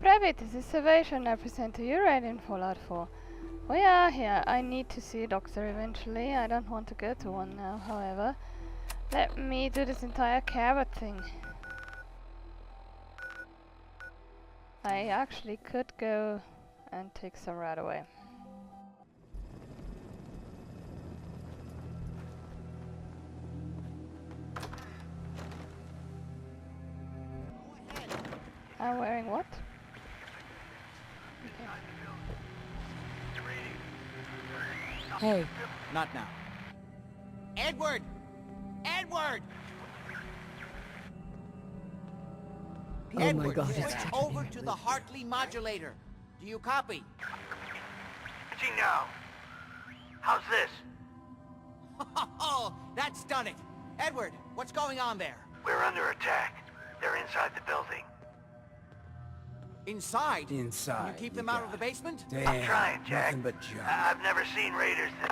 Rabbit, this is Salvation. I present to you right in Fallout 4. We are here. I need to see a doctor eventually. I don't want to go to one now, however. Let me do this entire Cabot thing. I actually could go and take some right away. I'm wearing what? Hey. Not now. Edward! Edward! Oh Edward, my God, it's switch happening. over to the Hartley modulator. Do you copy? Switching now. How's this? Oh, that's done it. Edward, what's going on there? We're under attack. They're inside the building. Inside? Inside. Can you keep them out of the basement? Damn, I'm trying, Jack. nothing but junk. I've never seen raiders that...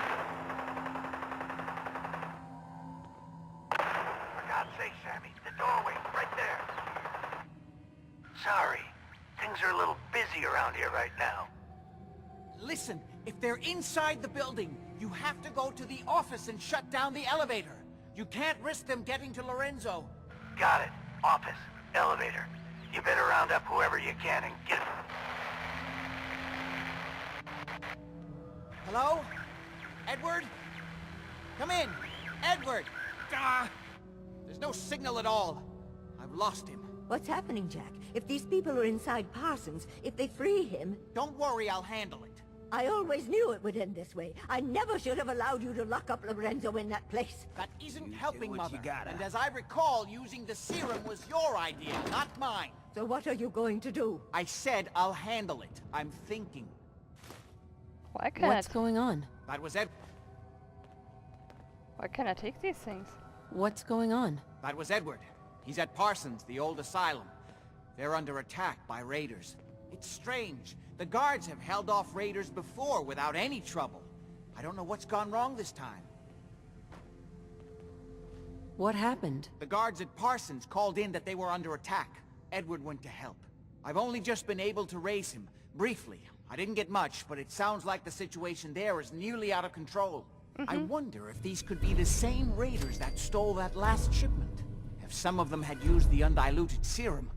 For God's sake, Sammy, the doorway, right there. Sorry. Things are a little busy around here right now. Listen, if they're inside the building, you have to go to the office and shut down the elevator. You can't risk them getting to Lorenzo. Got it. Office. Elevator. You better round up whoever you can and get... Hello? Edward? Come in. Edward! Ah! There's no signal at all. I've lost him. What's happening, Jack? If these people are inside Parsons, if they free him... Don't worry, I'll handle it. I always knew it would end this way. I never should have allowed you to lock up Lorenzo in that place. That isn't helping, what you Mother. gotta. And as I recall, using the serum was your idea, not mine. So what are you going to do? I said I'll handle it. I'm thinking. Why can't What's going on? That was Ed. Why can't I take these things? What's going on? That was Edward. He's at Parsons, the old asylum. They're under attack by raiders. It's strange. The guards have held off raiders before without any trouble. I don't know what's gone wrong this time. What happened? The guards at Parsons called in that they were under attack. Edward went to help. I've only just been able to raise him, briefly. I didn't get much, but it sounds like the situation there is nearly out of control. I wonder if these could be the same raiders that stole that last shipment. If some of them had used the undiluted serum,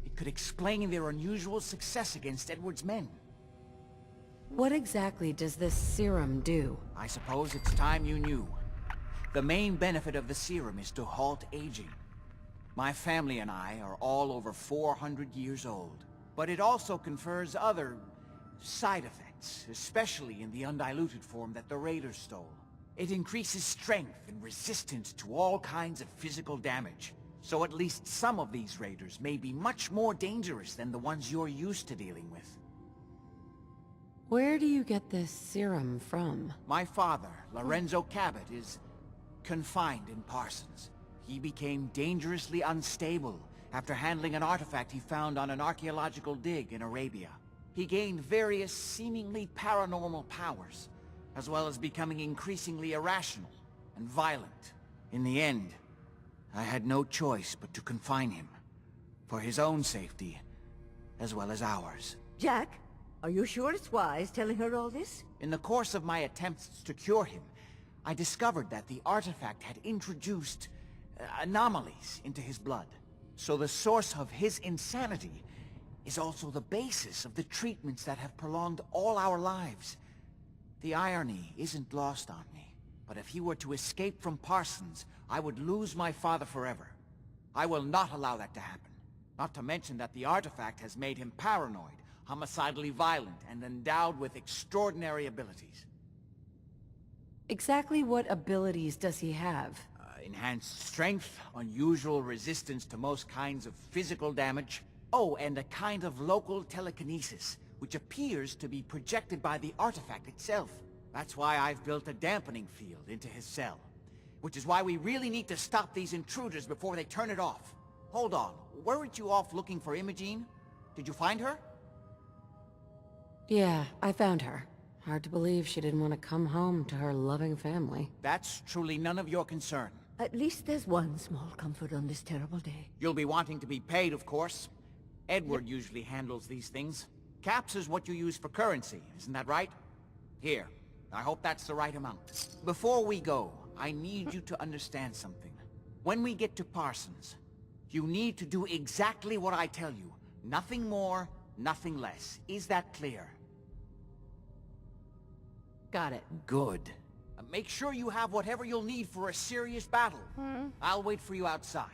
it could explain their unusual success against Edward's men. What exactly does this serum do? I suppose it's time you knew. The main benefit of the serum is to halt aging. My family and I are all over 400 years old. But it also confers other side effects, especially in the undiluted form that the raiders stole. It increases strength and resistance to all kinds of physical damage. So at least some of these raiders may be much more dangerous than the ones you're used to dealing with. Where do you get this serum from? My father, Lorenzo Cabot, is confined in Parsons. He became dangerously unstable after handling an artifact he found on an archaeological dig in Arabia. He gained various seemingly paranormal powers, as well as becoming increasingly irrational and violent. In the end, I had no choice but to confine him, for his own safety, as well as ours. Jack, are you sure it's wise telling her all this? In the course of my attempts to cure him, I discovered that the artifact had introduced anomalies into his blood. So the source of his insanity is also the basis of the treatments that have prolonged all our lives. The irony isn't lost on me, but if he were to escape from Parsons, I would lose my father forever. I will not allow that to happen. Not to mention that the artifact has made him paranoid, homicidally violent, and endowed with extraordinary abilities. Exactly what abilities does he have? Enhanced strength, unusual resistance to most kinds of physical damage. Oh, and a kind of local telekinesis, which appears to be projected by the artifact itself. That's why I've built a dampening field into his cell. Which is why we really need to stop these intruders before they turn it off. Hold on, weren't you off looking for Imogene? Did you find her? Yeah, I found her. Hard to believe she didn't want to come home to her loving family. That's truly none of your concern. At least there's one small comfort on this terrible day. You'll be wanting to be paid, of course. Edward usually handles these things. Caps is what you use for currency, isn't that right? Here, I hope that's the right amount. Before we go, I need you to understand something. When we get to Parsons, you need to do exactly what I tell you. Nothing more, nothing less. Is that clear? Got it. Good. Make sure you have whatever you'll need for a serious battle. I'll wait for you outside.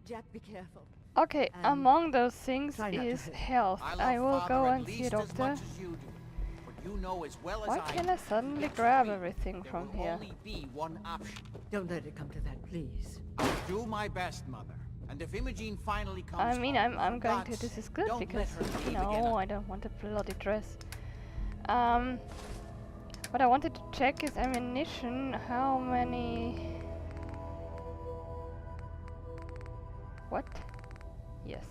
Jack, be careful. Okay, And among those things try not to is hurt. health. I will Father go at and see a least as doctor. much as you do. But you know as well as Why I can do, I suddenly it's grab free. everything There from will here? only be one option. Don't let it come to that, please. I'll do my best, Mother. And if Imogene finally comes I mean, home, I'm going God's- to. This is good don't because let her leave no, again. I don't want a bloody dress. What I wanted to check is ammunition. How many? What? Yes.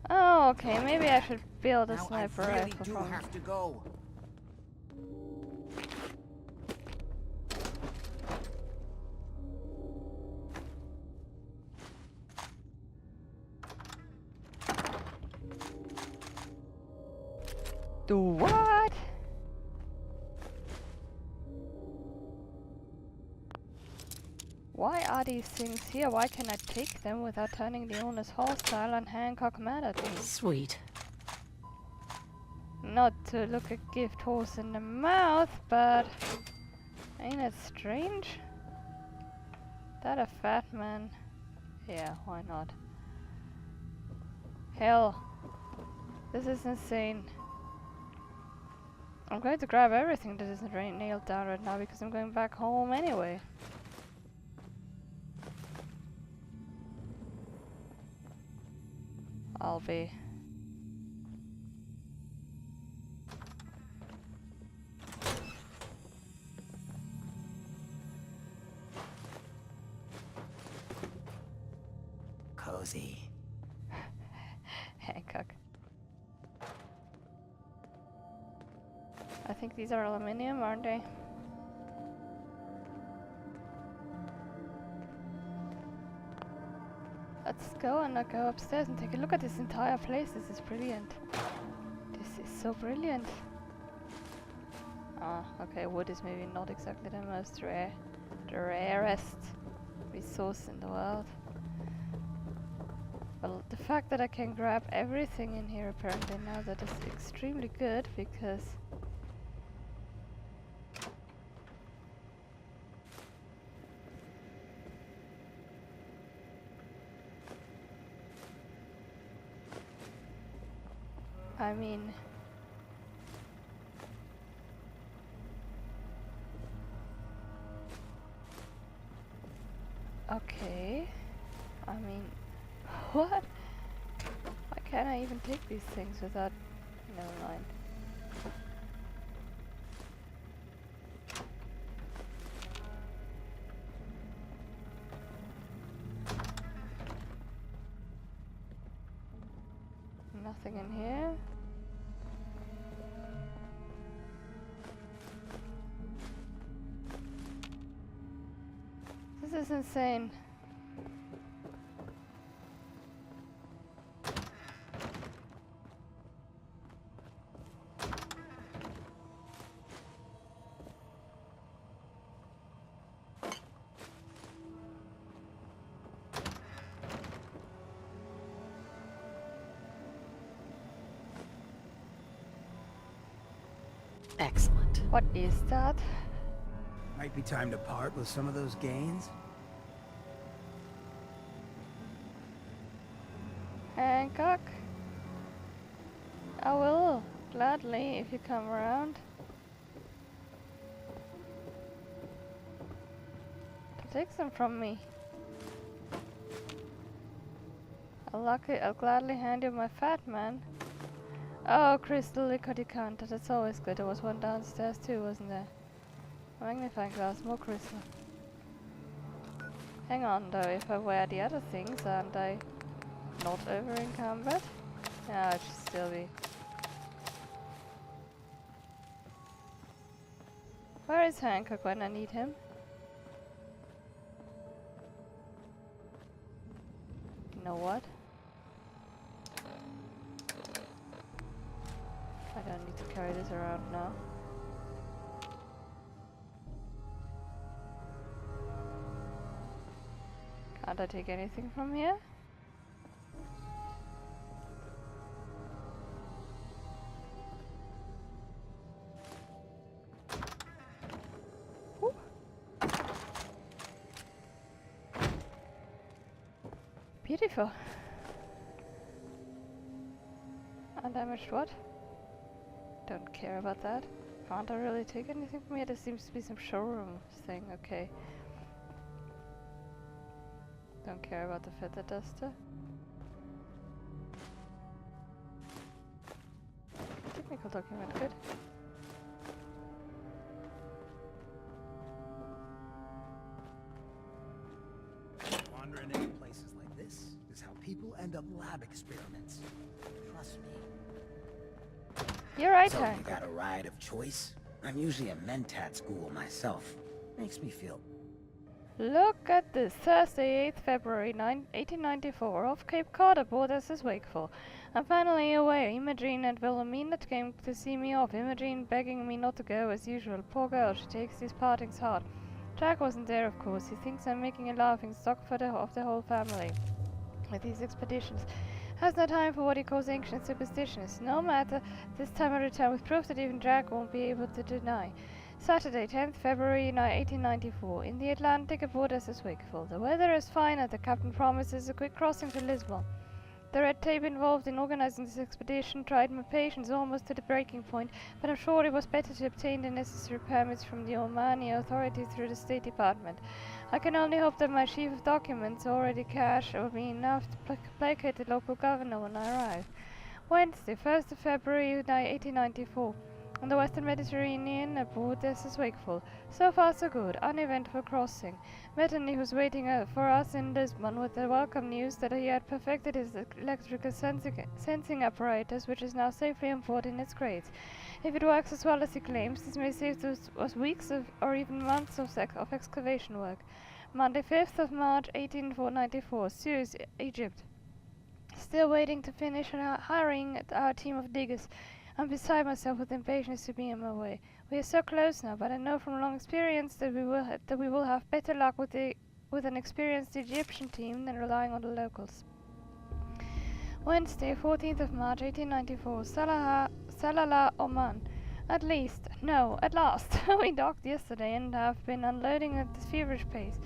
Oh, okay. Maybe I should build a Now, I sniper really rifle do from. have to go. Do what? Why are these things here? Why can I take them without turning the owner's hostile and Hancock mad at me? Sweet. Not to look a gift horse in the mouth, but ain't it strange? That a fat man? Yeah, why not? Hell, this is insane. I'm going to grab everything that isn't nailed down right now because I'm going back home anyway. I'll be. Cozy. Hancock. I think these are aluminium, aren't they? Let's go and go upstairs and take a look at this entire place. This is brilliant. This is so brilliant. Ah, okay, wood is maybe not exactly the most the rarest resource in the world. Well, the fact that I can grab everything in here apparently now, that is extremely good because I mean, okay, I mean, what? Why can't I even take these things without, never mind. Nothing in here. This is insane. Excellent. What is that? Might be time to part with some of those gains. Hancock? I will, gladly, if you come around. Take some from me. I'll gladly hand you my fat man. Oh, crystal liquor decanter, that's always good. There was one downstairs too, wasn't there? Magnifying glass, more crystal. Hang on though, if I wear the other things, aren't I not over in combat? Yeah, I should still be. Where is Hancock when I need him? You know what? don't need to carry this around now. Can't I take anything from here? Ooh. Beautiful. Undamaged what? Don't care about that. Can't I really take anything from here? There seems to be some showroom thing, okay. Don't care about the feather duster. Technical document, good. Wandering into places like this is how people end up lab experiments. Trust me. You're right, So Hank. you got a ride of choice? I'm usually a mentat school myself. Makes me feel... Look at this, Thursday, 8th February 1894, off Cape Cod aboard SS Wakeful. I'm finally away. Imogene and Wilhelmina came to see me off, Imogene begging me not to go as usual. Poor girl, she takes these partings hard. Jack wasn't there, of course. He thinks I'm making a laughing stock of the whole family with these expeditions. Has no time for what he calls ancient superstitions. No matter, this time I return with proof that even Jack won't be able to deny. Saturday, 10th February 1894, in the Atlantic aboard SS Wakeful. The weather is fine and the captain promises a quick crossing to Lisbon. The red tape involved in organizing this expedition tried my patience almost to the breaking point, but I'm sure it was better to obtain the necessary permits from the Omani authorities through the State Department. I can only hope that my sheaf of documents already cashed will be enough to placate the local governor when I arrive. Wednesday, 1st of February 1894. On the Western Mediterranean, aboard SS Wakeful. So far so good, uneventful crossing. Metternich was waiting for us in Lisbon with the welcome news that he had perfected his electrical sensing apparatus, which is now safely on board in its crates. If it works as well as he claims, this may save us weeks or even months of excavation work. Monday, 5th of March, 1894, Suez, Egypt. Still waiting to finish hiring our team of diggers. I'm beside myself with impatience to be on my way. We are so close now, but I know from long experience that we will have better luck with an experienced Egyptian team than relying on the locals. Wednesday, 14th of March, 1894, Salalah, Oman. At last. We docked yesterday and have been unloading at this feverish pace.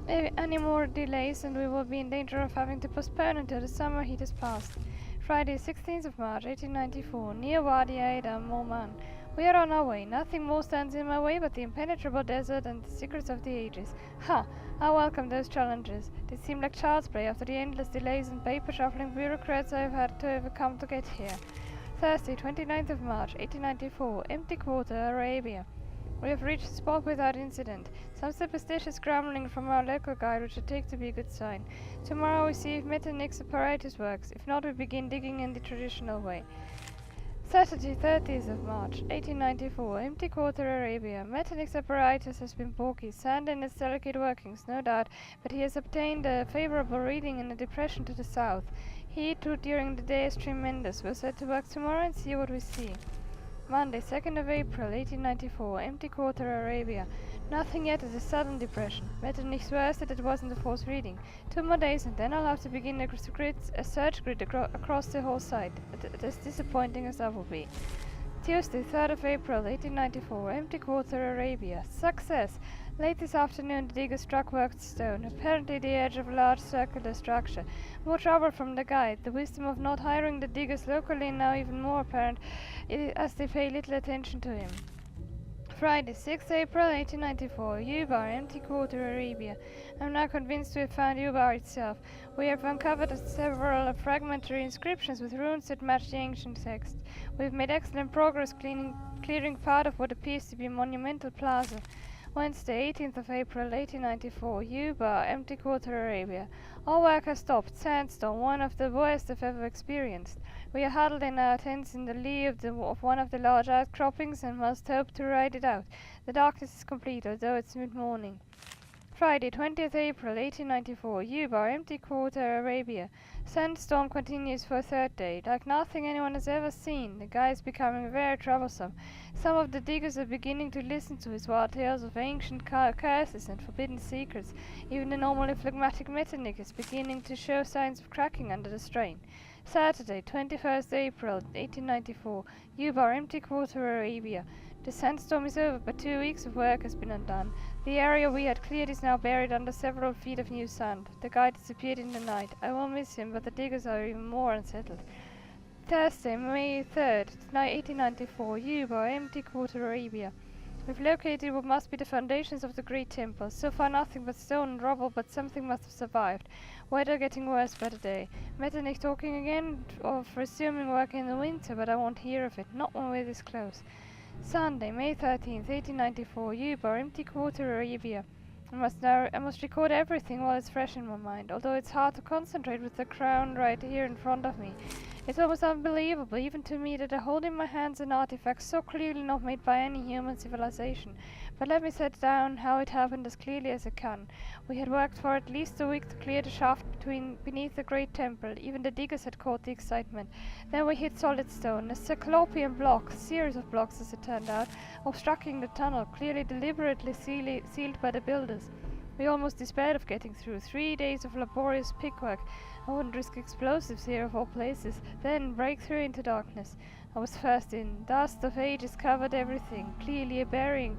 Any more delays and we will be in danger of having to postpone until the summer heat has passed. Friday, 16th of March, 1894, near Wadi Adam, Oman. We are on our way. Nothing more stands in my way but the impenetrable desert and the secrets of the ages. Ha! I welcome those challenges. They seem like child's play after the endless delays and paper-shuffling bureaucrats I have had to overcome to get here. Thursday, 29th of March, 1894, empty quarter, Arabia. We have reached the spot without incident. Some superstitious grumbling from our local guide, which I take to be a good sign. Tomorrow we see if Metternich's apparatus works. If not, we begin digging in the traditional way. Saturday, 30th of March, 1894, empty quarter, Arabia. Metternich's apparatus has been bulky, sand in its delicate workings, no doubt, but he has obtained a favorable reading in a depression to the south. Heat during the day is tremendous. We'll set to work tomorrow and see what we see. Monday, 2nd of April, 1894, empty quarter, Arabia. Nothing yet at the southern depression. Metternich swears that it wasn't a false reading. 2 more days and then I'll have to begin a search grid across the whole site, as disappointing as that will be. Tuesday, 3rd of April, 1894, empty quarter, Arabia. Success! Late this afternoon the digger struck worked stone, apparently the edge of a large circular structure. More trouble from the guide. The wisdom of not hiring the diggers locally now even more apparent, as they pay little attention to him. Friday, 6th April 1894, Ubar, empty quarter, Arabia. I'm now convinced we have found Ubar itself. We have uncovered several fragmentary inscriptions with runes that match the ancient text. We have made excellent progress clearing part of what appears to be a monumental plaza. Wednesday, 18th of April 1894, Ubar, empty quarter, Arabia. All work has stopped. Sandstorm, one of the worst I've ever experienced. We are huddled in our tents in the lee of one of the large outcroppings and must hope to ride it out. The darkness is complete, although it's mid-morning. Friday, 20th April, 1894. Yuba, empty quarter, Arabia. Sandstorm continues for a third day. Like nothing anyone has ever seen, the guy is becoming very troublesome. Some of the diggers are beginning to listen to his wild tales of ancient curses and forbidden secrets. Even the normally phlegmatic Metternich is beginning to show signs of cracking under the strain. Saturday, 21st April, 1894. Yuba, empty quarter, Arabia. The sandstorm is over, but 2 weeks of work has been undone. The area we had cleared is now buried under several feet of new sand. The guy disappeared in the night. I will miss him, but the diggers are even more unsettled. Thursday, May 3rd, 1894. Yuba, empty quarter, Arabia. We've located what must be the foundations of the great temple. So far nothing but stone and rubble, but something must have survived. Weather getting worse by the day. Metternich talking again of resuming work in the winter, but I won't hear of it, not when we're this close. Sunday, May 13th, 1894. Yuba, empty quarter, Arabia. I must record everything while it's fresh in my mind, although it's hard to concentrate with the crown right here in front of me. It's almost unbelievable, even to me, that I hold in my hands an artifact so clearly not made by any human civilization. But let me set down how it happened as clearly as I can. We had worked for at least a week to clear the shaft beneath the great temple. Even the diggers had caught the excitement. Then we hit solid stone, a cyclopean block, series of blocks as it turned out, obstructing the tunnel, clearly deliberately sealed by the builders. We almost despaired of getting through. 3 days of laborious pickwork. I wouldn't risk explosives here of all places. Then break through into darkness. I was first in. Dust of ages covered everything. Clearly a burial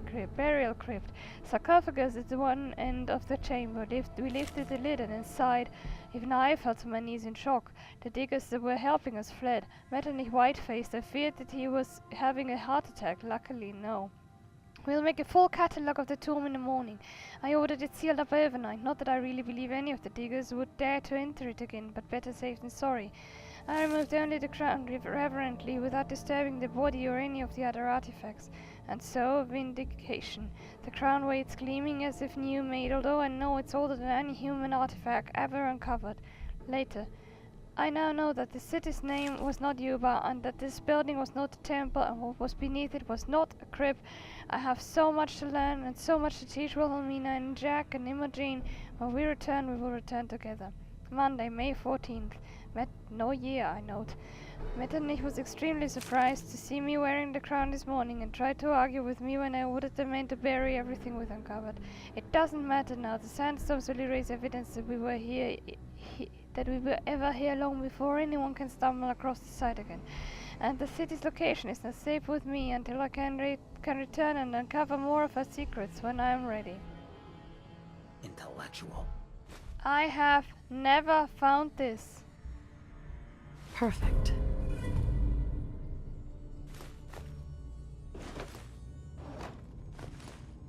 crypt. Sarcophagus at the one end of the chamber. We lifted the lid, and inside, even I fell to my knees in shock. The diggers that were helping us fled. Metternich white-faced. I feared that he was having a heart attack. Luckily, no. We'll make a full catalogue of the tomb in the morning. I ordered it sealed up overnight. Not that I really believe any of the diggers would dare to enter it again, but better safe than sorry. I removed only the crown reverently, without disturbing the body or any of the other artifacts. And so, vindication. The crown waits gleaming as if new made, although I know it's older than any human artifact ever uncovered. Later. I now know that the city's name was not Yuba, and that this building was not a temple, and what was beneath it was not a crypt. I have so much to learn, and so much to teach Wilhelmina and Jack and Imogen. When we return, we will return together. Monday, May 14th. No year, I note. Metternich was extremely surprised to see me wearing the crown this morning, and tried to argue with me when I ordered the men to bury everything with uncovered. It doesn't matter now. The sandstorms will erase evidence that we were here, that we were ever here long before anyone can stumble across the site again. And the city's location is now safe with me until I can return and uncover more of her secrets when I am ready. Intellectual. I have never found this. Perfect.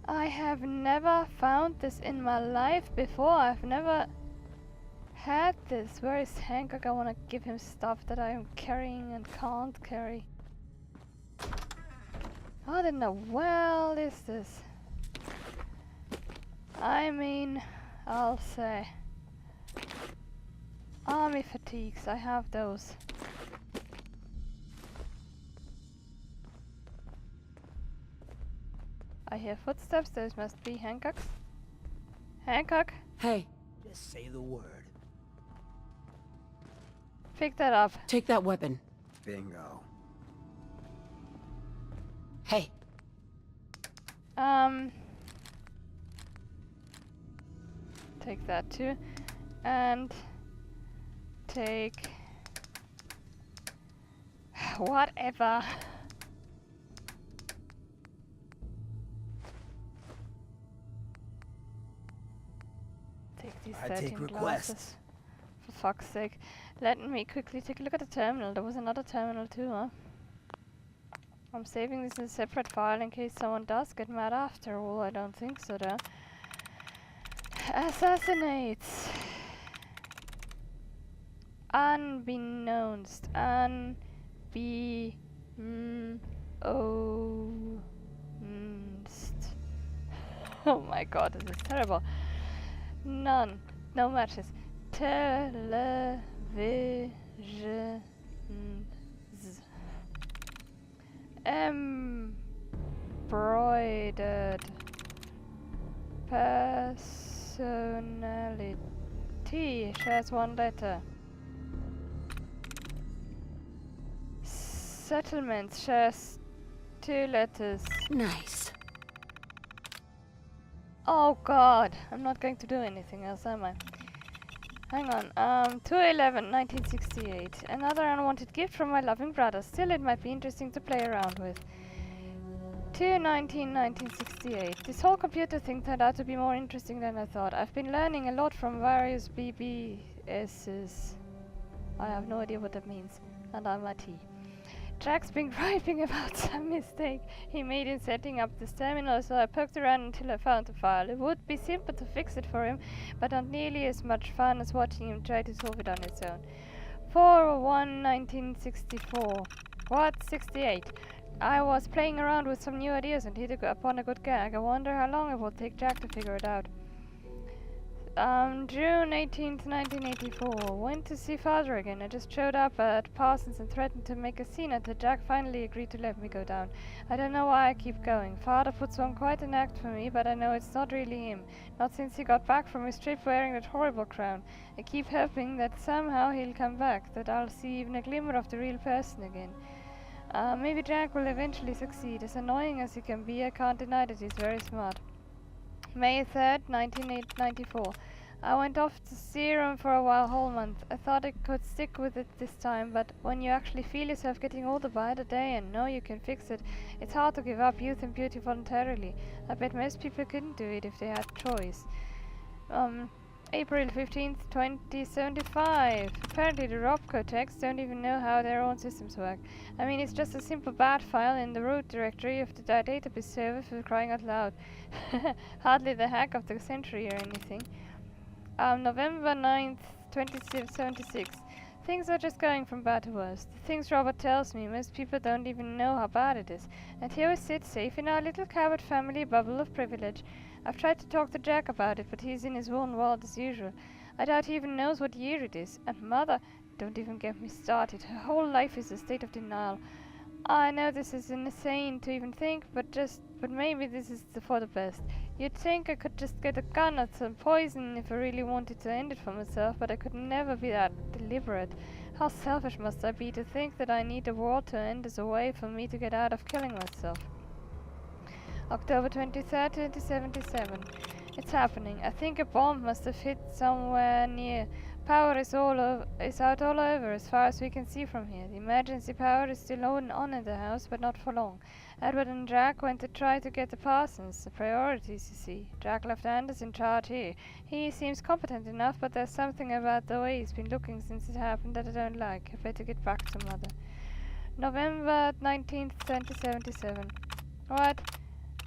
I have never found this in my life before. I've never had this. Where is Hancock? I want to give him stuff that I am carrying and can't carry. What in the world is this? I mean, I'll say army fatigues. I have those. I hear footsteps. Those must be Hancock's. Hancock? Hey, Just say the word. Pick that up. take that weapon. Bingo. Hey, Take that too. And take whatever. Take these I 13 take requests. glasses. For fuck's sake. Let me quickly take a look at the terminal. There was another terminal too, huh? I'm saving this in a separate file in case someone does get mad after all. I don't think so though. Assassinates. Unbeknownst. Oh my god, this is terrible. None. No matches. Television. Embroidered. Perspex. Personality shares one letter. Settlement shares 2 letters. Nice. Oh god, I'm not going to do anything else, am I? Hang on, 2/11/1968. Another unwanted gift from my loving brother. Still, it might be interesting to play around with. 2/19/1968. This whole computer thing turned out to be more interesting than I thought. I've been learning a lot from various BBSs. I have no idea what that means, and I'm a T. Jack's been griping about some mistake he made in setting up this terminal, so I poked around until I found the file. It would be simple to fix it for him, but not nearly as much fun as watching him try to solve it on his own. 4/1/1964. What? 68. I was playing around with some new ideas and hit upon a good gag. I wonder how long it will take Jack to figure it out. June 18th, 1984. Went to see father again. I just showed up at Parsons and threatened to make a scene until Jack finally agreed to let me go down. I don't know why I keep going. Father puts on quite an act for me, but I know it's not really him. Not since he got back from his trip wearing that horrible crown. I keep hoping that somehow he'll come back, that I'll see even a glimmer of the real person again. Maybe Jack will eventually succeed. As annoying as he can be, I can't deny that he's very smart. May 3rd, 1994. I went off to serum for a whole month. I thought I could stick with it this time, but when you actually feel yourself getting older by the day and know you can fix it, it's hard to give up youth and beauty voluntarily. I bet most people couldn't do it if they had choice. April 15th, 2075. Apparently the Robco techs don't even know how their own systems work. I mean, it's just a simple bat file in the root directory of the database server, for crying out loud. Hardly the hack of the century or anything. November 9th, 2076. Things are just going from bad to worse. The things Robert tells me, most people don't even know how bad it is. And here we sit, safe in our little Cabot family bubble of privilege. I've tried to talk to Jack about it, but he's in his own world as usual. I doubt he even knows what year it is. And Mother, don't even get me started. Her whole life is a state of denial. I know this is insane to even think, but maybe this is for the best. You'd think I could just get a gun or some poison if I really wanted to end it for myself, but I could never be that deliberate. How selfish must I be to think that I need the world to end as a way for me to get out of killing myself? October 23rd, 2077. It's happening. I think a bomb must have hit somewhere near. Power is out all over as far as we can see from here. The emergency power is still on in the house, but not for long. Edward and Jack went to try to get the Parsons. The priorities, you see. Jack left Anders in charge here. He seems competent enough, but there's something about the way he's been looking since it happened that I don't like. I better get back to Mother. November 19th, 2077. What?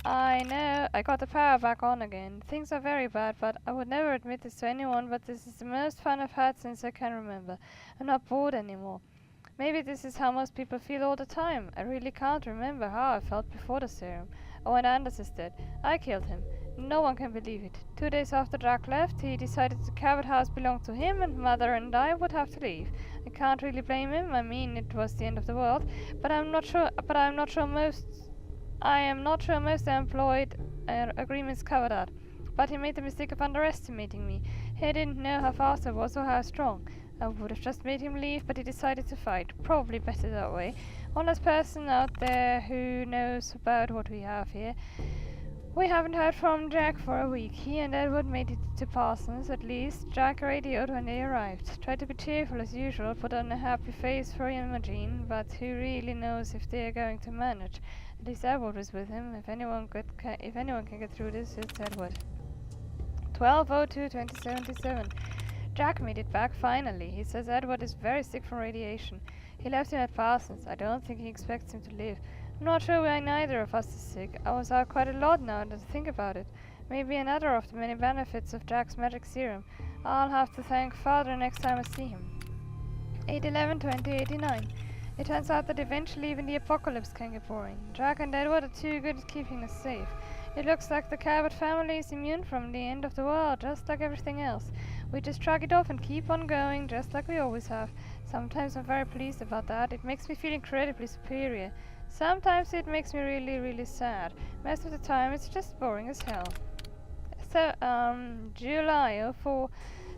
I know, I got the power back on again. Things are very bad, but I would never admit this to anyone, but this is the most fun I've had since I can remember. I'm not bored anymore. Maybe this is how most people feel all the time. I really can't remember how I felt before the serum. Oh, and Anders is dead. I killed him. No one can believe it. 2 days after Jack left, he decided the Cabot house belonged to him, and Mother and I would have to leave. I can't really blame him. I mean, it was the end of the world, but I am not sure most employed agreements covered that. But he made the mistake of underestimating me. He didn't know how fast I was or how strong. I would have just made him leave, but he decided to fight. Probably better that way. One last person out there who knows about what we have here. We haven't heard from Jack for a week. He and Edward made it to Parsons, at least. Jack radioed when they arrived. Tried to be cheerful as usual, put on a happy face for Imogen, but who really knows if they are going to manage? At least Edward was with him. If anyone can get through this, it's Edward. 12/02/2077. Jack made it back finally. He says Edward is very sick from radiation. He left him at Parsons. I don't think he expects him to live. I'm not sure why neither of us is sick. I was out quite a lot now to think about it. Maybe another of the many benefits of Jack's magic serum. I'll have to thank Father next time I see him. 8/11/2089. It turns out that eventually even the apocalypse can get boring. Jack and Edward are too good at keeping us safe. It looks like the Cabot family is immune from the end of the world, just like everything else. We just shrug it off and keep on going, just like we always have. Sometimes I'm very pleased about that. It makes me feel incredibly superior. Sometimes it makes me really, really sad. Most of the time it's just boring as hell. July 04,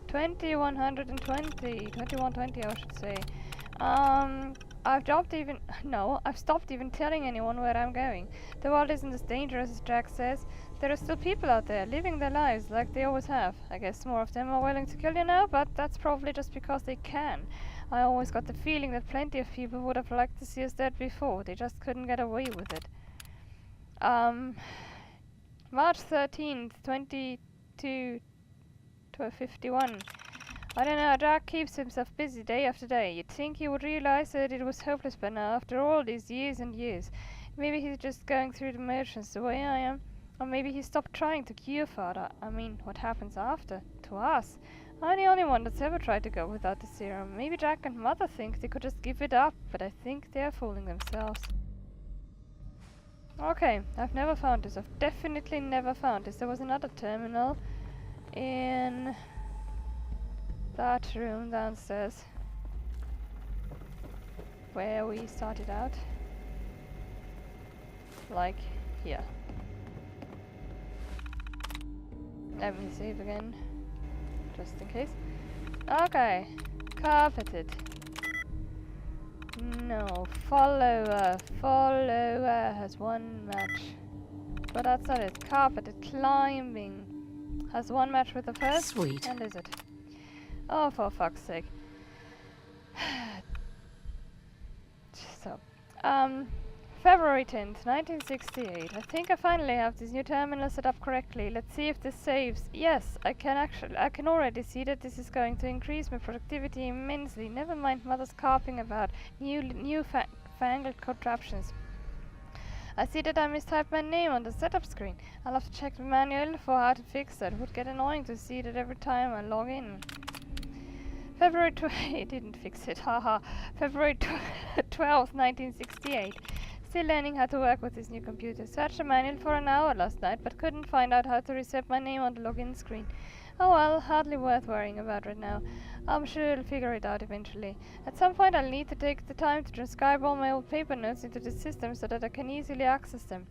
2120, I should say. I've stopped even telling anyone where I'm going. The world isn't as dangerous as Jack says. There are still people out there, living their lives like they always have. I guess more of them are willing to kill you now, but that's probably just because they can. I always got the feeling that plenty of people would have liked to see us dead before. They just couldn't get away with it. March 13th, 22:51. I don't know, Jack keeps himself busy day after day. You'd think he would realize that it was hopeless by now, after all these years and years. Maybe he's just going through the motions the way I am. Or maybe he stopped trying to cure Father. I mean, what happens after? To us? I'm the only one that's ever tried to go without the serum. Maybe Jack and Mother think they could just give it up, but I think they're fooling themselves. Okay, I've never found this. I've definitely never found this. There was another terminal in that room downstairs where we started out. Like here. Let me save again, just in case. Okay, carpeted. No, follower. Follower has one match. But that's not it. Carpeted, climbing. Has one match with the first. Sweet. And is it? Oh, for fuck's sake. So, February 10th, 1968. I think I finally have this new terminal set up correctly. Let's see if this saves. Yes, I can already see that this is going to increase my productivity immensely. Never mind Mother's carping about fangled contraptions. I see that I mistyped my name on the setup screen. I'll have to check the manual for how to fix that. It would get annoying to see that every time I log in. February it didn't fix it, haha. February 12th, 1968. Still learning how to work with this new computer. Searched the manual for an hour last night, but couldn't find out how to reset my name on the login screen. Oh well, hardly worth worrying about right now. I'm sure I'll figure it out eventually. At some point I'll need to take the time to transcribe all my old paper notes into the system so that I can easily access them.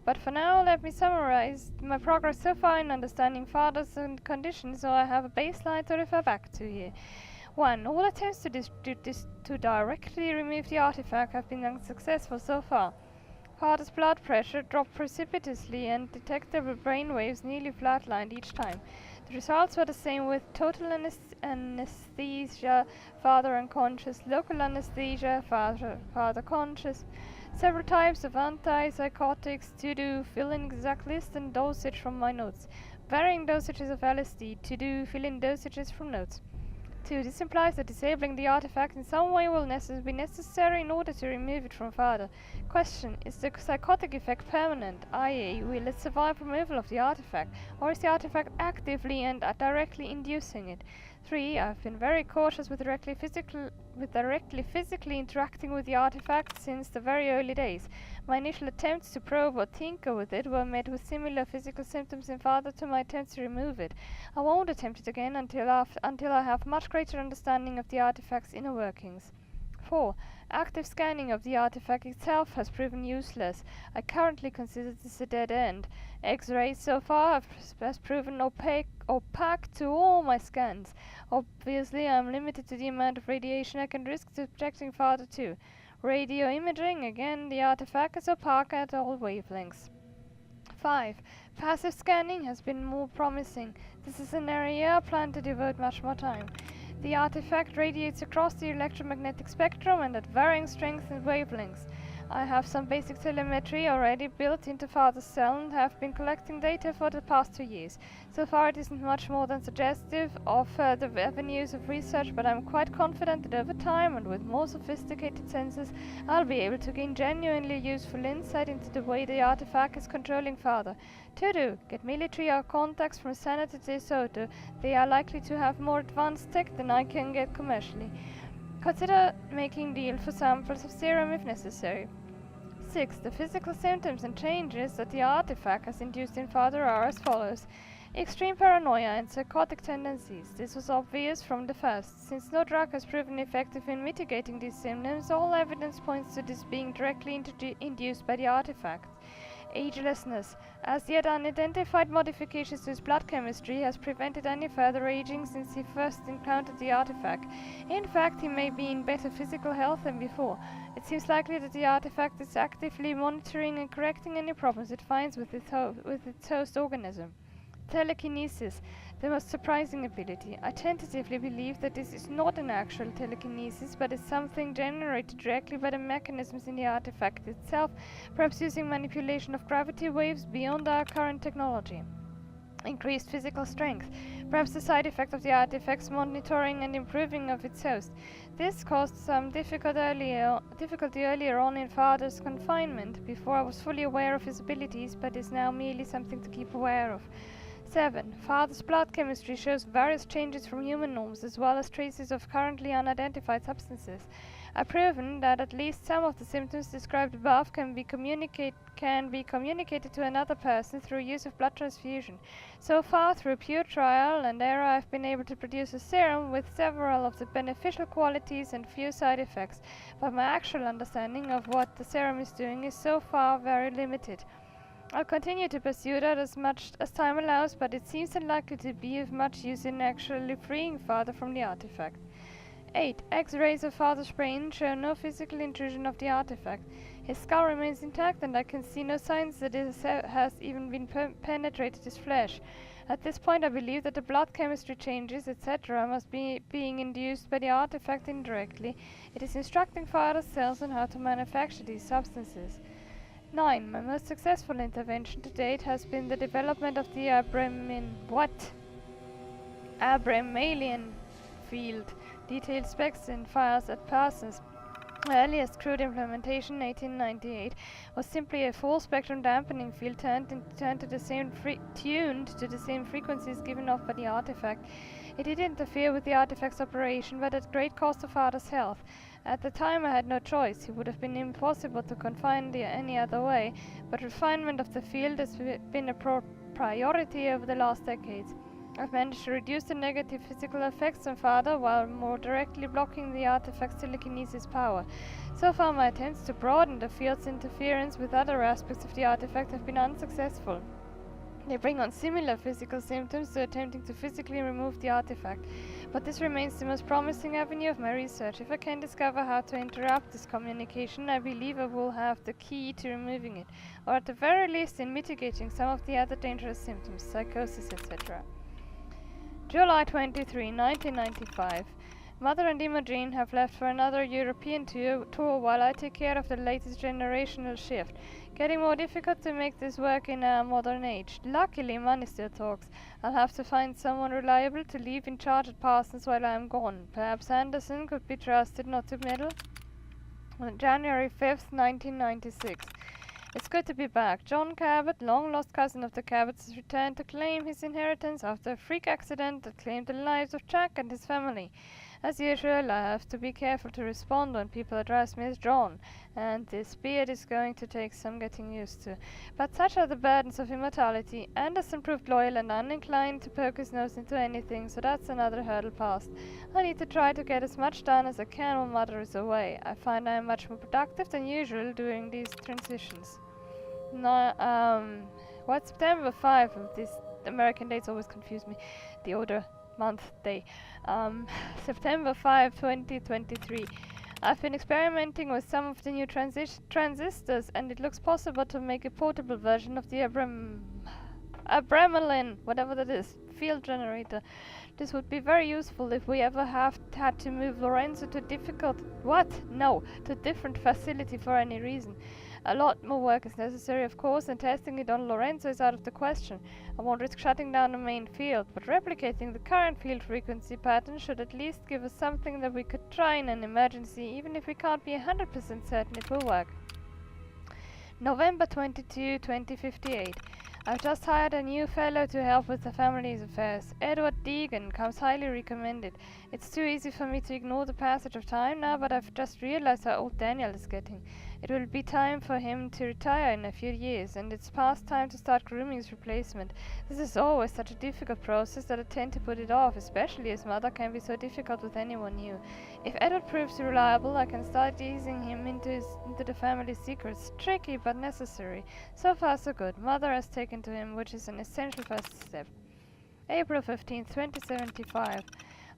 But for now, let me summarize my progress so far in understanding Father's conditions so I have a baseline to refer back to here. 1. All attempts to directly remove the artifact have been unsuccessful so far. Father's blood pressure dropped precipitously and detectable brain waves nearly flatlined each time. The results were the same with total anesthesia, Father unconscious, local anesthesia, Father conscious, several types of antipsychotics to do, fill in exact list and dosage from my notes, varying dosages of LSD to do, fill in dosages from notes. 2. This implies that disabling the artifact in some way will be necessary in order to remove it from Father. Question: is the psychotic effect permanent, i.e. will it survive removal of the artifact, or is the artifact actively and directly inducing it? 3. I've been very cautious with directly physically interacting with the artifact since the very early days. My initial attempts to probe or tinker with it were met with similar physical symptoms in Father to my attempts to remove it. I won't attempt it again until I have much greater understanding of the artifact's inner workings. 4. Active scanning of the artifact itself has proven useless. I currently consider this a dead end. X-rays so far has proven opaque to all my scans. Obviously, I am limited to the amount of radiation I can risk subjecting Father to. Radio imaging, again, the artifact is opaque at all wavelengths. 5. Passive scanning has been more promising. This is an area I plan to devote much more time. The artifact radiates across the electromagnetic spectrum and at varying strengths and wavelengths. I have some basic telemetry already built into Father's cell and have been collecting data for the past 2 years. So far it isn't much more than suggestive of further avenues of research, but I'm quite confident that over time and with more sophisticated sensors, I'll be able to gain genuinely useful insight into the way the artifact is controlling Father. To do, get military contacts from Senator De Soto. They are likely to have more advanced tech than I can get commercially. Consider making deal for samples of serum if necessary. 6. The physical symptoms and changes that the artifact has induced in Father are as follows. Extreme paranoia and psychotic tendencies. This was obvious from the first. Since no drug has proven effective in mitigating these symptoms, all evidence points to this being directly induced by the artifact. Agelessness. As yet unidentified modifications to his blood chemistry has prevented any further aging since he first encountered the artifact. In fact, he may be in better physical health than before. It seems likely that the artifact is actively monitoring and correcting any problems it finds with its host organism. Telekinesis, the most surprising ability. I tentatively believe that this is not an actual telekinesis, but is something generated directly by the mechanisms in the artifact itself, perhaps using manipulation of gravity waves beyond our current technology. Increased physical strength, perhaps the side effect of the artifact's monitoring and improving of its host. This caused some difficulty earlier on in Father's confinement, before I was fully aware of his abilities, but is now merely something to keep aware of. 7. Father's blood chemistry shows various changes from human norms, as well as traces of currently unidentified substances. I've proven that at least some of the symptoms described above can be communicated to another person through use of blood transfusion. So far, through pure trial and error, I've been able to produce a serum with several of the beneficial qualities and few side effects, but my actual understanding of what the serum is doing is so far very limited. I'll continue to pursue that as much as time allows, but it seems unlikely to be of much use in actually freeing Father from the artifact. 8. X-rays of Father's brain show no physical intrusion of the artifact. His skull remains intact, and I can see no signs that it has even been penetrated his flesh. At this point, I believe that the blood chemistry changes, etc., must be being induced by the artifact indirectly. It is instructing Father's cells on how to manufacture these substances. 9. My most successful intervention to date has been the development of the Abramalian field. Detailed specs and files at Parsons. My earliest crude implementation, 1898, was simply a full spectrum dampening field tuned to the same frequencies given off by the artifact. It did interfere with the artifact's operation, but at great cost to Father's health. At the time I had no choice. It would have been impossible to confine any other way, but refinement of the field has been a priority over the last decades. I've managed to reduce the negative physical effects on Father while more directly blocking the artifact's telekinesis power. So far, my attempts to broaden the field's interference with other aspects of the artifact have been unsuccessful. They bring on similar physical symptoms to attempting to physically remove the artifact, but this remains the most promising avenue of my research. If I can discover how to interrupt this communication, I believe I will have the key to removing it, or at the very least in mitigating some of the other dangerous symptoms, psychosis, etc. July 23, 1995. Mother and Imogen have left for another European tour while I take care of the latest generational shift. Getting more difficult to make this work in our modern age. Luckily, money still talks. I'll have to find someone reliable to leave in charge at Parsons while I am gone. Perhaps Anderson could be trusted not to meddle. On January 5th, 1996. It's good to be back. John Cabot, long-lost cousin of the Cabots, has returned to claim his inheritance after a freak accident that claimed the lives of Jack and his family. As usual, I have to be careful to respond when people address me as John, and this beard is going to take some getting used to. But such are the burdens of immortality. Anderson proved loyal and uninclined to poke his nose into anything, so that's another hurdle passed. I need to try to get as much done as I can while Mother is away. I find I am much more productive than usual during these transitions. What's September 5? These American dates always confuse me. The older month, day. September 5, 2023. I've been experimenting with some of the new transistors, and it looks possible to make a portable version of the Abramelin, whatever that is, field generator. This would be very useful if we ever had to move Lorenzo to to different facility for any reason. A lot more work is necessary, of course, and testing it on Lorenzo is out of the question. I won't risk shutting down the main field, but replicating the current field frequency pattern should at least give us something that we could try in an emergency, even if we can't be 100% certain it will work. November 22, 2058. I've just hired a new fellow to help with the family's affairs. Edward Deegan comes highly recommended. It's too easy for me to ignore the passage of time now, but I've just realized how old Daniel is getting. It will be time for him to retire in a few years, and it's past time to start grooming his replacement. This is always such a difficult process that I tend to put it off, especially as Mother can be so difficult with anyone new. If Edward proves reliable, I can start easing him into the family's secrets. Tricky, but necessary. So far so good. Mother has taken to him, which is an essential first step. April 15th, 2075.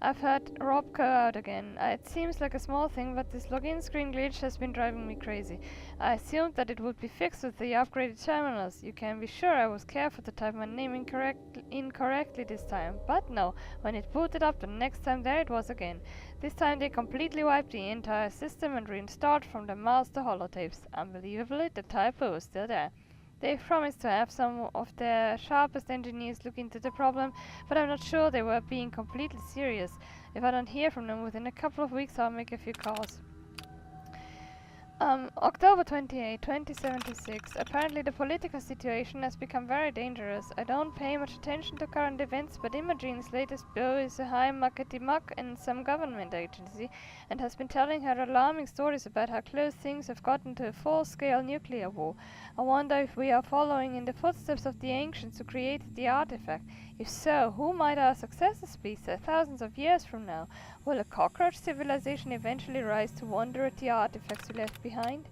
I've heard Rob go out again. It seems like a small thing, but this login screen glitch has been driving me crazy. I assumed that it would be fixed with the upgraded terminals. You can be sure I was careful to type my name incorrectly this time. But no, when it booted up the next time, there it was again. This time they completely wiped the entire system and reinstalled from the master holotapes. Unbelievably, the typo was still there. They promised to have some of their sharpest engineers look into the problem, but I'm not sure they were being completely serious. If I don't hear from them within a couple of weeks, I'll make a few calls. October 28, 2076. Apparently the political situation has become very dangerous. I don't pay much attention to current events, but Imogene's latest beau is a high muckety-muck in some government agency and has been telling her alarming stories about how close things have gotten to a full-scale nuclear war. I wonder if we are following in the footsteps of the ancients who created the artifact. If so, who might our successors be thousands of years from now? Will a cockroach civilization eventually rise to wonder at the artifacts we left behind?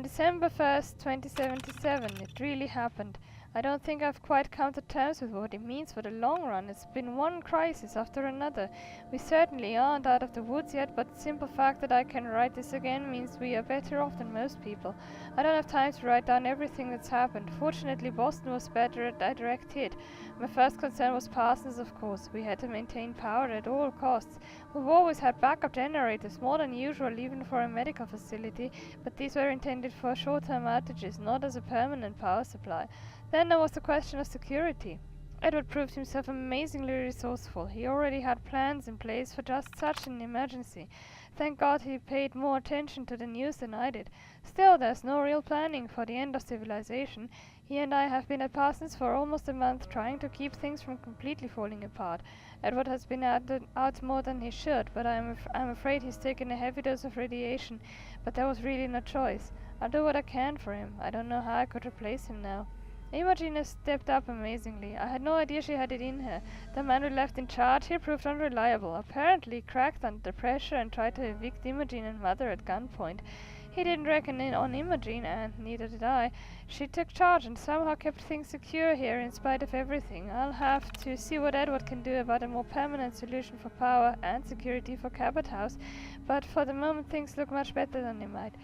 December 1st, 2077. It really happened. I don't think I've quite come to terms with what it means for the long run. It's been one crisis after another. We certainly aren't out of the woods yet, but the simple fact that I can write this again means we are better off than most people. I don't have time to write down everything that's happened. Fortunately, Boston was better at a direct hit. My first concern was Parsons, of course. We had to maintain power at all costs. We've always had backup generators, more than usual even for a medical facility, but these were intended for short-term outages, not as a permanent power supply. Then there was the question of security. Edward proved himself amazingly resourceful. He already had plans in place for just such an emergency. Thank God he paid more attention to the news than I did. Still, there's no real planning for the end of civilization. He and I have been at Parsons for almost a month, trying to keep things from completely falling apart. Edward has been out more than he should, but I'm afraid he's taken a heavy dose of radiation. But there was really no choice. I'll do what I can for him. I don't know how I could replace him now. Imogen has stepped up amazingly. I had no idea she had it in her. The man we left in charge, he proved unreliable. Apparently cracked under pressure and tried to evict Imogen and Mother at gunpoint. He didn't reckon on Imogen, and neither did I. She took charge and somehow kept things secure here in spite of everything. I'll have to see what Edward can do about a more permanent solution for power and security for Cabot House, but for the moment things look much better than they might.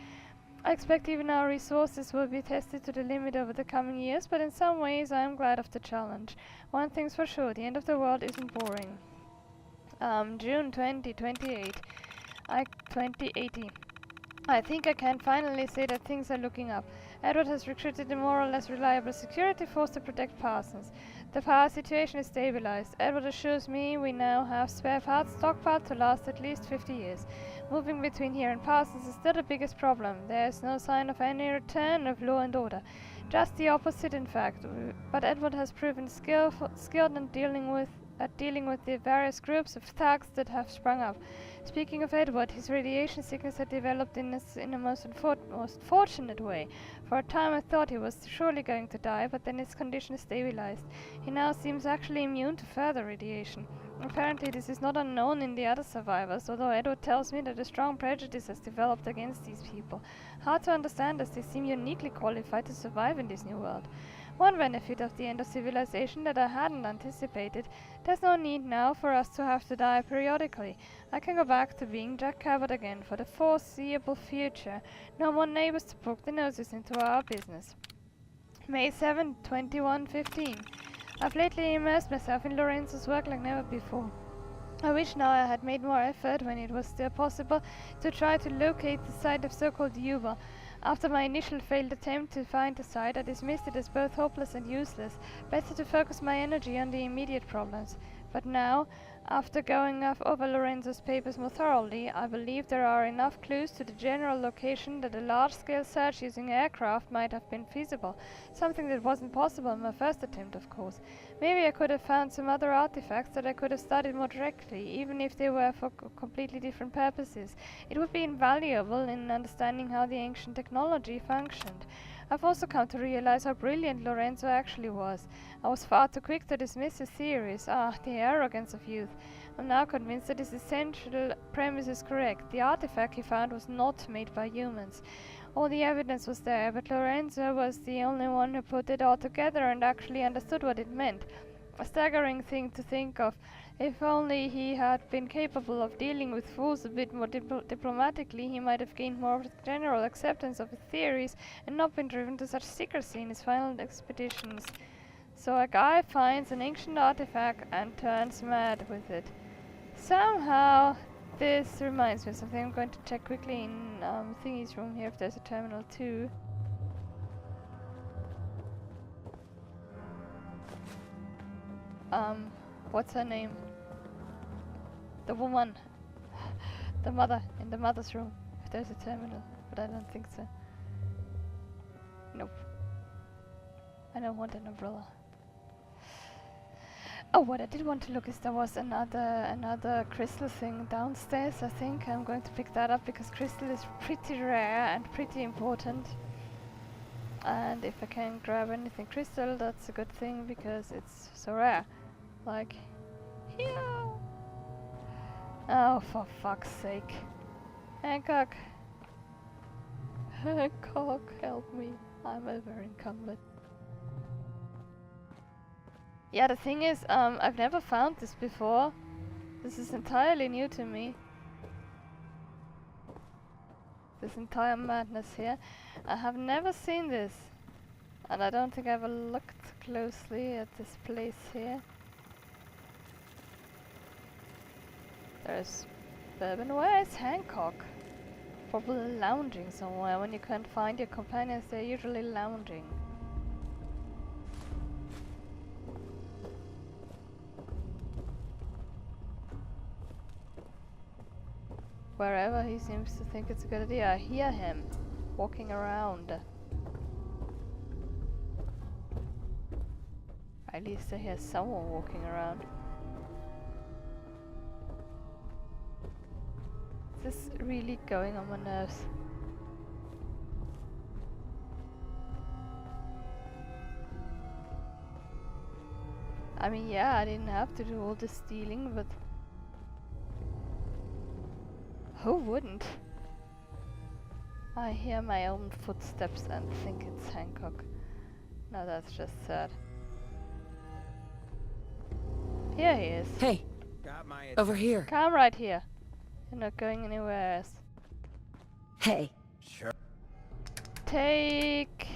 I expect even our resources will be tested to the limit over the coming years, but in some ways I am glad of the challenge. One thing's for sure, the end of the world isn't boring. June 2028. 2080. I think I can finally say that things are looking up. Edward has recruited a more or less reliable security force to protect Parsons. The power situation is stabilized. Edward assures me we now have spare parts stockpiled to last at least 50 years. Moving between here and Parsons is still the biggest problem. There is no sign of any return of law and order. Just the opposite, in fact. But Edward has proven skilled in dealing with the various groups of thugs that have sprung up. Speaking of Edward, his radiation sickness had developed in a most fortunate way. For a time I thought he was surely going to die, but then his condition stabilized. He now seems actually immune to further radiation. Apparently this is not unknown in the other survivors, although Edward tells me that a strong prejudice has developed against these people. Hard to understand as they seem uniquely qualified to survive in this new world. One benefit of the end of civilization that I hadn't anticipated: there's no need now for us to have to die periodically. I can go back to being Jack Cabot again for the foreseeable future. No more neighbors to poke their noses into our business. May 7, 2115. I've lately immersed myself in Lorenzo's work like never before. I wish now I had made more effort, when it was still possible, to try to locate the site of so-called Yuba. After my initial failed attempt to find the site, I dismissed it as both hopeless and useless. Better to focus my energy on the immediate problems. But now, After going over Lorenzo's papers more thoroughly, I believe there are enough clues to the general location that a large-scale search using aircraft might have been feasible. Something that wasn't possible in my first attempt, of course. Maybe I could have found some other artifacts that I could have studied more directly, even if they were for completely different purposes. It would be invaluable in understanding how the ancient technology functioned. I've also come to realize how brilliant Lorenzo actually was. I was far too quick to dismiss his theories. Ah, the arrogance of youth. I'm now convinced that his essential premise is correct. The artifact he found was not made by humans. All the evidence was there, but Lorenzo was the only one who put it all together and actually understood what it meant. A staggering thing to think of. If only he had been capable of dealing with fools a bit more diplomatically, he might have gained more general acceptance of his theories and not been driven to such secrecy in his final expeditions. So a guy finds an ancient artifact and turns mad with it. Somehow, this reminds me of something. I'm going to check quickly in Thingy's room here if there's a terminal 2. What's her name? The woman. The mother, in the mother's room. If there's a terminal, but I don't think so. Nope. I don't want an umbrella. Oh, what I did want to look is there was another crystal thing downstairs. I think I'm going to pick that up because crystal is pretty rare and pretty important. And if I can grab anything crystal, that's a good thing because it's so rare. Like, here. Oh, for fuck's sake. Hancock. Hancock, help me. I'm over encumbered. Yeah, the thing is, I've never found this before. This is entirely new to me. This entire madness here. I have never seen this. And I don't think I ever looked closely at this place here. There's Bourbon. Where is Hancock? Probably lounging somewhere. When you can't find your companions, they're usually lounging. Wherever he seems to think it's a good idea. I hear him walking around. At least I hear someone walking around. This is really going on my nerves. I mean, yeah, I didn't have to do all the stealing, but who wouldn't? I hear my own footsteps and think it's Hancock. No, that's just sad. Here he is. Hey, over here. Come right here. You're not going anywhere else. Hey. Sure. Take...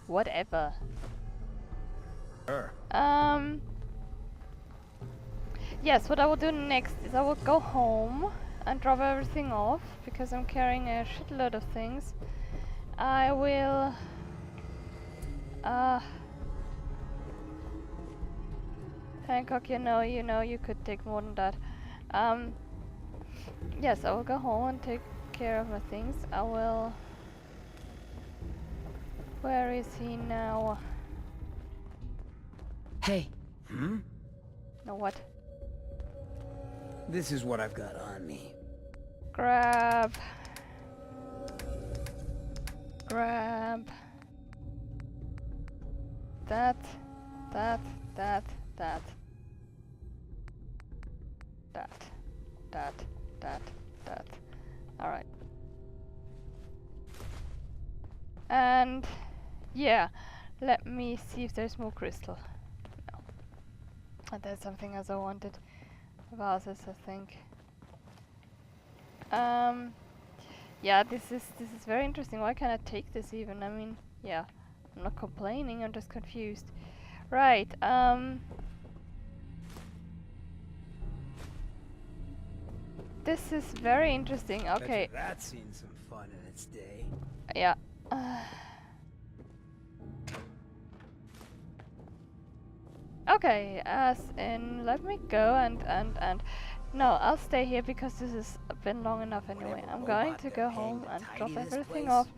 whatever. Sure. Yes, what I will do next is I will go home and drop everything off because I'm carrying a shitload of things. I will... Hancock, you know, you could take more than that. Yes, I will go home and take care of my things. I will... Where is he now? Hey. Hmm? No, what? This is what I've got on me. Grab. Grab. That. Alright. And yeah, let me see if there's more crystal. No. And there's something else I wanted. Vases, I think. Yeah, this is very interesting. Why can't I take this even? I mean, yeah, I'm not complaining, I'm just confused. Right, this is very interesting. Okay. That's seen some fun in its day. Yeah. Okay, as in, let me go and no, I'll stay here because this has been long enough anyway. I'm going to go home and drop everything off,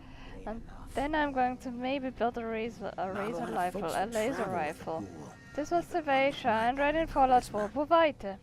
and then I'm going to maybe build a razor rifle, a laser rifle. This was Savasia and Red in Fallout 4. Wo weiter?